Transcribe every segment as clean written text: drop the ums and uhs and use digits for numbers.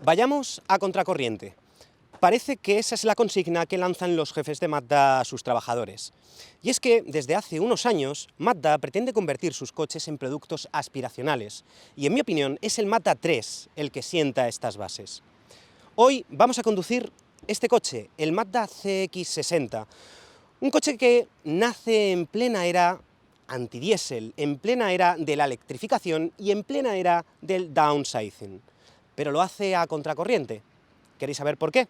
Vayamos a contracorriente. Parece que esa es la consigna que lanzan los jefes de Mazda a sus trabajadores. Y es que desde hace unos años Mazda pretende convertir sus coches en productos aspiracionales, y en mi opinión es el Mazda 3 el que sienta estas bases. Hoy vamos a conducir este coche, el Mazda CX-60, un coche que nace en plena era antidiésel, en plena era de la electrificación y en plena era del downsizing. Pero lo hace a contracorriente. ¿Queréis saber por qué?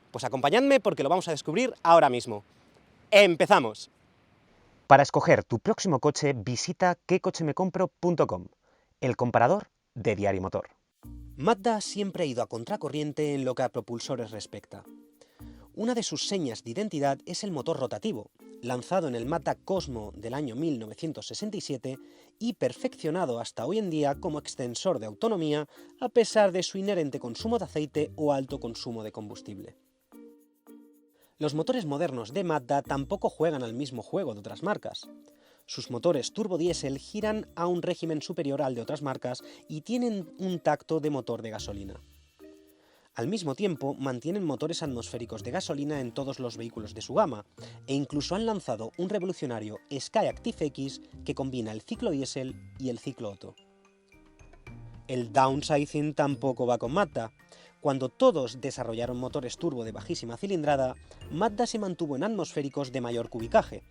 Pues acompañadme porque lo vamos a descubrir ahora mismo. ¡Empezamos! Para escoger tu próximo coche, visita quecochemecompro.com, el comparador de Diario Motor. Mazda siempre ha ido a contracorriente en lo que a propulsores respecta. Una de sus señas de identidad es el motor rotativo, lanzado en el Mazda Cosmo del año 1967 y perfeccionado hasta hoy en día como extensor de autonomía a pesar de su inherente consumo de aceite o alto consumo de combustible. Los motores modernos de Mazda tampoco juegan al mismo juego de otras marcas. Sus motores turbodiesel giran a un régimen superior al de otras marcas y tienen un tacto de motor de gasolina. Al mismo tiempo, mantienen motores atmosféricos de gasolina en todos los vehículos de su gama, e incluso han lanzado un revolucionario Skyactiv X que combina el ciclo diésel y el ciclo Otto. El downsizing tampoco va con Mazda. Cuando todos desarrollaron motores turbo de bajísima cilindrada, Mazda se mantuvo en atmosféricos de mayor cubicaje.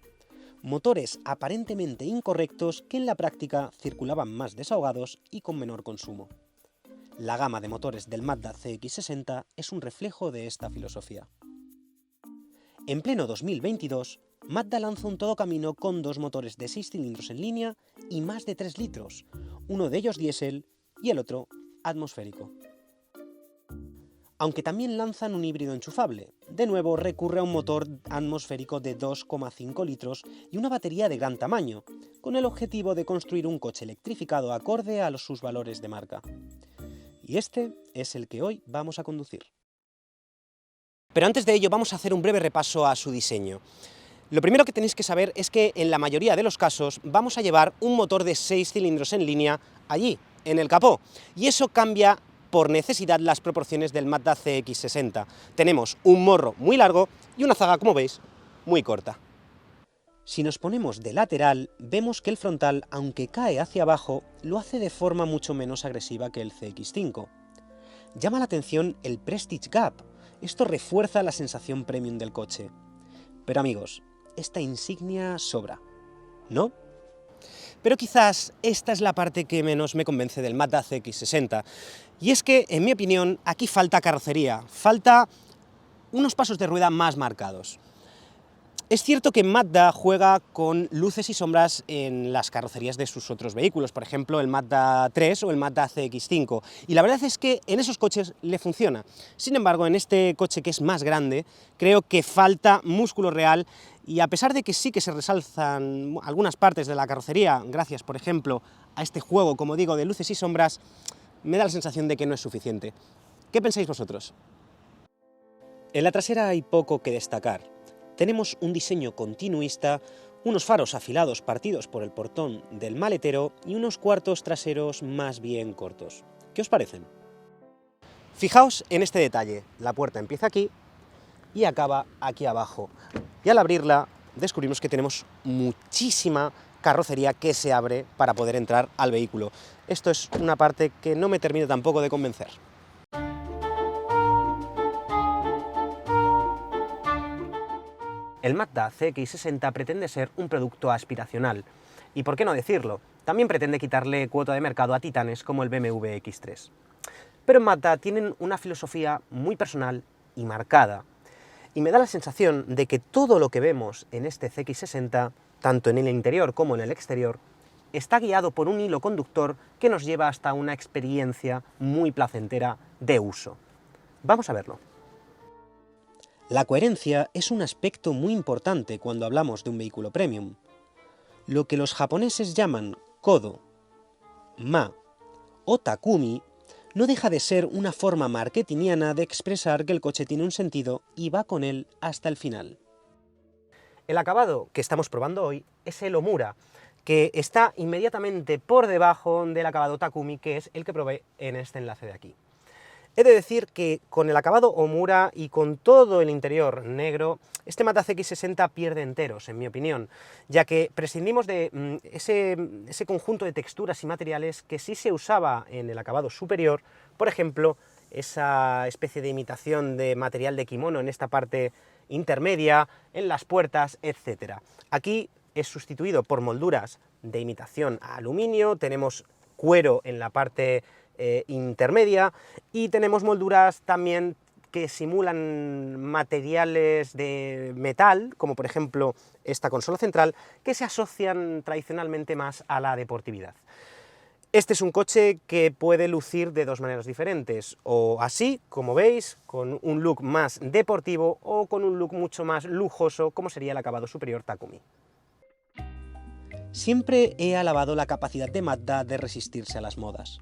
Motores aparentemente incorrectos que en la práctica circulaban más desahogados y con menor consumo. La gama de motores del Mazda CX-60 es un reflejo de esta filosofía. En pleno 2022, Mazda lanza un todocamino con dos motores de 6 cilindros en línea y más de 3 litros, uno de ellos diésel y el otro atmosférico. Aunque también lanzan un híbrido enchufable, de nuevo recurre a un motor atmosférico de 2,5 litros y una batería de gran tamaño, con el objetivo de construir un coche electrificado acorde a sus valores de marca. Y este es el que hoy vamos a conducir. Pero antes de ello vamos a hacer un breve repaso a su diseño. Lo primero que tenéis que saber es que en la mayoría de los casos vamos a llevar un motor de 6 cilindros en línea allí, en el capó, y eso cambia por necesidad las proporciones del Mazda CX-60. Tenemos un morro muy largo y una zaga, como veis, muy corta. Si nos ponemos de lateral, vemos que el frontal, aunque cae hacia abajo, lo hace de forma mucho menos agresiva que el CX-5. Llama la atención el Prestige Gap. Esto refuerza la sensación premium del coche. Pero amigos, esta insignia sobra, ¿no? Pero quizás esta es la parte que menos me convence del Mazda CX-60. Y es que, en mi opinión, aquí falta carrocería, falta unos pasos de rueda más marcados. Es cierto que Mazda juega con luces y sombras en las carrocerías de sus otros vehículos, por ejemplo el Mazda 3 o el Mazda CX-5, y la verdad es que en esos coches le funciona. Sin embargo, en este coche que es más grande, creo que falta músculo real, y a pesar de que sí que se resalzan algunas partes de la carrocería, gracias, por ejemplo, a este juego, como digo, de luces y sombras, me da la sensación de que no es suficiente. ¿Qué pensáis vosotros? En la trasera hay poco que destacar. Tenemos un diseño continuista, unos faros afilados partidos por el portón del maletero y unos cuartos traseros más bien cortos. ¿Qué os parecen? Fijaos en este detalle, la puerta empieza aquí y acaba aquí abajo. Y al abrirla descubrimos que tenemos muchísima carrocería que se abre para poder entrar al vehículo. Esto es una parte que no me termina tampoco de convencer. El Mazda CX-60 pretende ser un producto aspiracional, y por qué no decirlo, también pretende quitarle cuota de mercado a titanes como el BMW X3. Pero en Mazda tienen una filosofía muy personal y marcada, y me da la sensación de que todo lo que vemos en este CX-60, tanto en el interior como en el exterior, está guiado por un hilo conductor que nos lleva hasta una experiencia muy placentera de uso. Vamos a verlo. La coherencia es un aspecto muy importante cuando hablamos de un vehículo premium. Lo que los japoneses llaman kodo, ma o takumi no deja de ser una forma marketingiana de expresar que el coche tiene un sentido y va con él hasta el final. El acabado que estamos probando hoy es el Omura, que está inmediatamente por debajo del acabado Takumi, que es el que probé en este enlace de aquí. He de decir que con el acabado Omura y con todo el interior negro, este Mazda CX-60 pierde enteros, en mi opinión, ya que prescindimos de ese conjunto de texturas y materiales que sí se usaba en el acabado superior, por ejemplo, esa especie de imitación de material de kimono en esta parte intermedia, en las puertas, etc. Aquí es sustituido por molduras de imitación a aluminio, tenemos cuero en la parte intermedia y tenemos molduras también que simulan materiales de metal, como por ejemplo esta consola central, que se asocian tradicionalmente más a la deportividad. Este es un coche que puede lucir de dos maneras diferentes, o así, como veis, con un look más deportivo, o con un look mucho más lujoso, como sería el acabado superior Takumi. Siempre he alabado la capacidad de Mazda de resistirse a las modas.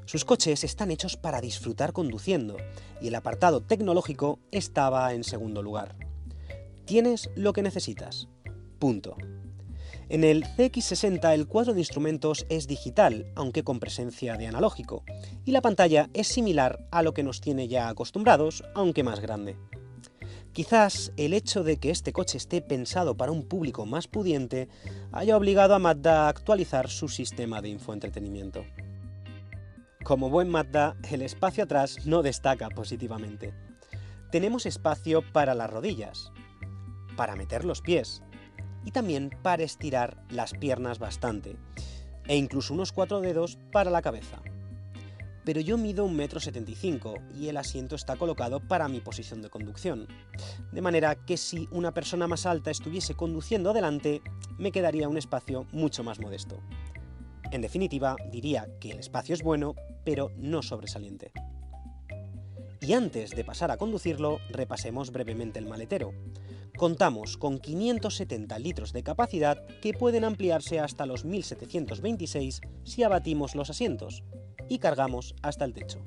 Sus coches están hechos para disfrutar conduciendo, y el apartado tecnológico estaba en segundo lugar. Tienes lo que necesitas. Punto. En el CX-60 el cuadro de instrumentos es digital, aunque con presencia de analógico, y la pantalla es similar a lo que nos tiene ya acostumbrados, aunque más grande. Quizás el hecho de que este coche esté pensado para un público más pudiente haya obligado a Mazda a actualizar su sistema de infoentretenimiento. Como buen Mazda, el espacio atrás no destaca positivamente. Tenemos espacio para las rodillas, para meter los pies y también para estirar las piernas bastante, e incluso unos 4 dedos para la cabeza. Pero yo mido 1,75 m y el asiento está colocado para mi posición de conducción, de manera que si una persona más alta estuviese conduciendo adelante, me quedaría un espacio mucho más modesto. En definitiva, diría que el espacio es bueno, pero no sobresaliente. Y antes de pasar a conducirlo, repasemos brevemente el maletero. Contamos con 570 litros de capacidad que pueden ampliarse hasta los 1726 si abatimos los asientos y cargamos hasta el techo.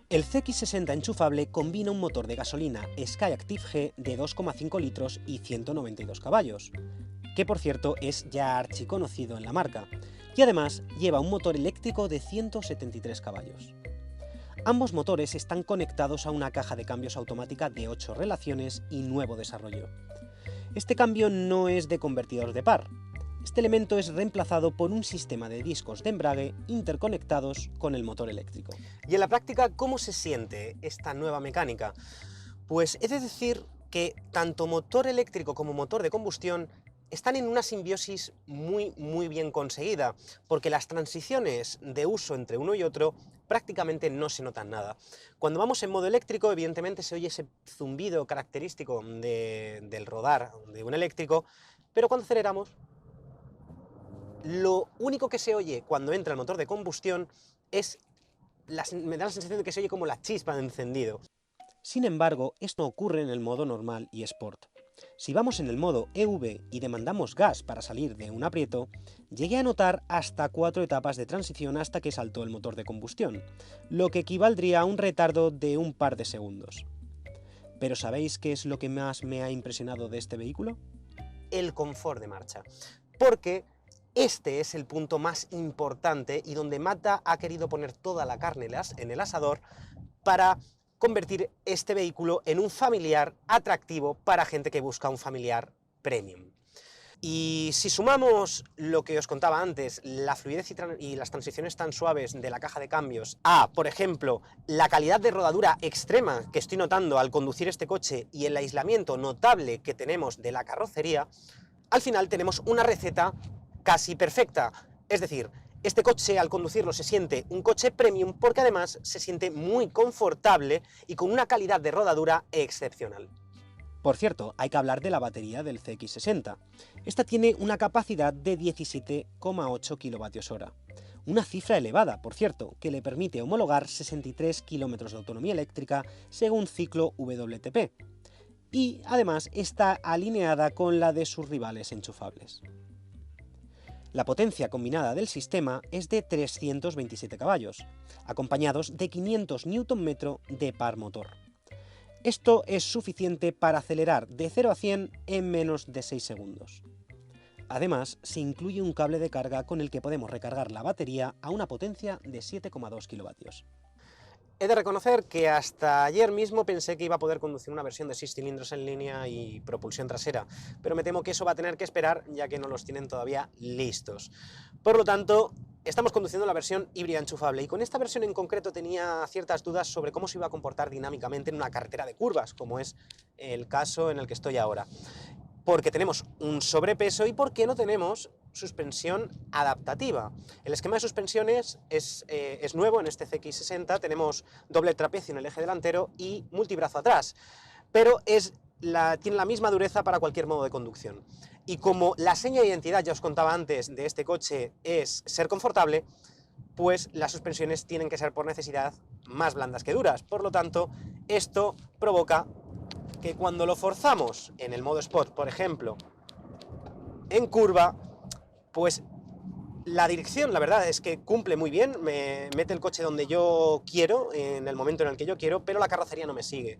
El CX-60 enchufable combina un motor de gasolina Skyactiv G de 2,5 litros y 192 caballos, que por cierto es ya archiconocido en la marca, y además lleva un motor eléctrico de 173 caballos. Ambos motores están conectados a una caja de cambios automática de 8 relaciones y nuevo desarrollo. Este cambio no es de convertidor de par. Este elemento es reemplazado por un sistema de discos de embrague interconectados con el motor eléctrico. Y en la práctica, ¿cómo se siente esta nueva mecánica? Pues he de decir que tanto motor eléctrico como motor de combustión están en una simbiosis muy bien conseguida, porque las transiciones de uso entre uno y otro prácticamente no se notan nada. Cuando vamos en modo eléctrico, evidentemente se oye ese zumbido característico del rodar de un eléctrico, pero cuando aceleramos, lo único que se oye cuando entra el motor de combustión es, me da la sensación de que se oye como la chispa de encendido. Sin embargo, esto ocurre en el modo normal y Sport. Si vamos en el modo EV y demandamos gas para salir de un aprieto, llegué a notar hasta 4 etapas de transición hasta que saltó el motor de combustión, lo que equivaldría a un retardo de un par de segundos. ¿Pero sabéis qué es lo que más me ha impresionado de este vehículo? El confort de marcha. Porque este es el punto más importante y donde Mazda ha querido poner toda la carne en el asador para convertir este vehículo en un familiar atractivo para gente que busca un familiar premium. Y si sumamos lo que os contaba antes, la fluidez y las transiciones tan suaves de la caja de cambios, a, por ejemplo, la calidad de rodadura extrema que estoy notando al conducir este coche y el aislamiento notable que tenemos de la carrocería, al final tenemos una receta casi perfecta. Es decir, este coche al conducirlo se siente un coche premium porque además se siente muy confortable y con una calidad de rodadura excepcional. Por cierto, hay que hablar de la batería del CX-60. Esta tiene una capacidad de 17,8 kWh. Una cifra elevada, por cierto, que le permite homologar 63 km de autonomía eléctrica según ciclo WLTP. Y además está alineada con la de sus rivales enchufables. La potencia combinada del sistema es de 327 caballos, acompañados de 500 Nm de par motor. Esto es suficiente para acelerar de 0 a 100 en menos de 6 segundos. Además, se incluye un cable de carga con el que podemos recargar la batería a una potencia de 7,2 kW. He de reconocer que hasta ayer mismo pensé que iba a poder conducir una versión de 6 cilindros en línea y propulsión trasera, pero me temo que eso va a tener que esperar, ya que no los tienen todavía listos. Por lo tanto, estamos conduciendo la versión híbrida enchufable, y con esta versión en concreto tenía ciertas dudas sobre cómo se iba a comportar dinámicamente en una carretera de curvas, como es el caso en el que estoy ahora. Porque tenemos un sobrepeso y porque no tenemos suspensión adaptativa. El esquema de suspensiones es nuevo en este CX60, tenemos doble trapecio en el eje delantero y multibrazo atrás, pero tiene la misma dureza para cualquier modo de conducción. Y como la seña de identidad, ya os contaba antes, de este coche es ser confortable, pues las suspensiones tienen que ser por necesidad más blandas que duras. Por lo tanto, esto provoca que cuando lo forzamos en el modo Sport, por ejemplo, en curva, pues la dirección, la verdad es que cumple muy bien, me mete el coche donde yo quiero, en el momento en el que yo quiero, pero la carrocería no me sigue.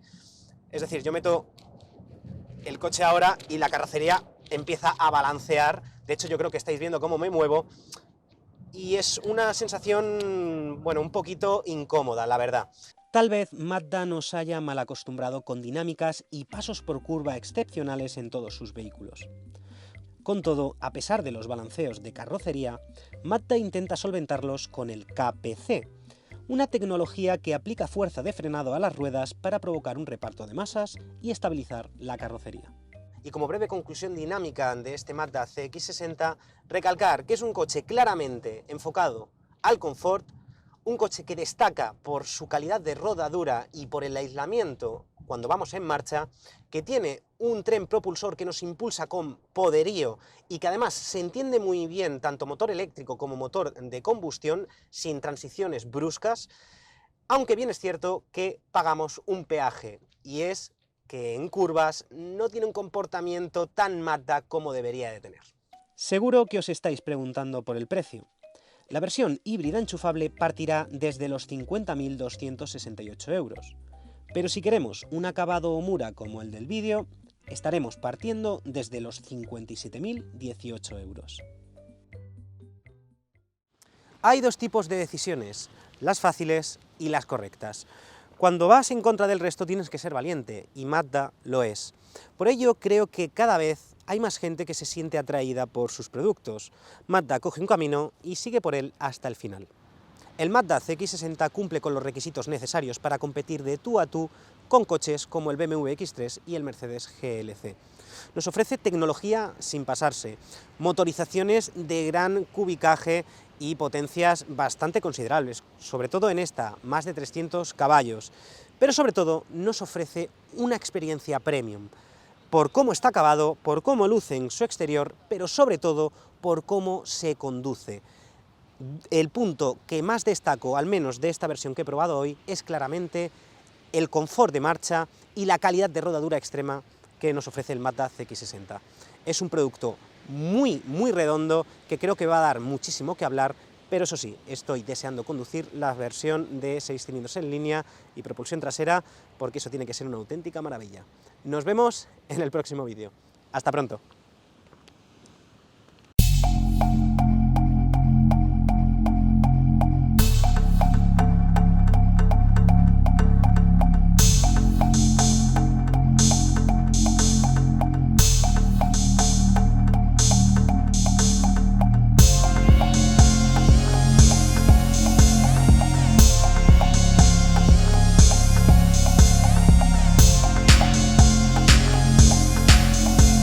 Es decir, yo meto el coche ahora y la carrocería empieza a balancear. De hecho, yo creo que estáis viendo cómo me muevo, y es una sensación, bueno, un poquito incómoda, la verdad. Tal vez Mazda nos haya mal acostumbrado con dinámicas y pasos por curva excepcionales en todos sus vehículos. Con todo, a pesar de los balanceos de carrocería, Mazda intenta solventarlos con el KPC, una tecnología que aplica fuerza de frenado a las ruedas para provocar un reparto de masas y estabilizar la carrocería. Y como breve conclusión dinámica de este Mazda CX-60, recalcar que es un coche claramente enfocado al confort, un coche que destaca por su calidad de rodadura y por el aislamiento cuando vamos en marcha, que tiene un tren propulsor que nos impulsa con poderío y que además se entiende muy bien tanto motor eléctrico como motor de combustión sin transiciones bruscas, aunque bien es cierto que pagamos un peaje, y es que en curvas no tiene un comportamiento tan Mazda como debería de tener. Seguro que os estáis preguntando por el precio. La versión híbrida enchufable partirá desde los 50.268 euros, pero si queremos un acabado Omura como el del vídeo, estaremos partiendo desde los 57.018 euros. Hay dos tipos de decisiones, las fáciles y las correctas. Cuando vas en contra del resto tienes que ser valiente, y Mazda lo es. Por ello creo que cada vez hay más gente que se siente atraída por sus productos. Mazda coge un camino y sigue por él hasta el final. El Mazda CX-60 cumple con los requisitos necesarios para competir de tú a tú con coches como el BMW X3 y el Mercedes GLC. Nos ofrece tecnología sin pasarse, motorizaciones de gran cubicaje y potencias bastante considerables, sobre todo en esta, más de 300 caballos, pero sobre todo nos ofrece una experiencia premium, por cómo está acabado, por cómo luce en su exterior, pero sobre todo por cómo se conduce. El punto que más destaco, al menos de esta versión que he probado hoy, es claramente el confort de marcha y la calidad de rodadura extrema que nos ofrece el Mazda CX-60. Es un producto muy redondo que creo que va a dar muchísimo que hablar, pero eso sí, estoy deseando conducir la versión de 6 cilindros en línea y propulsión trasera, porque eso tiene que ser una auténtica maravilla. Nos vemos en el próximo vídeo. ¡Hasta pronto!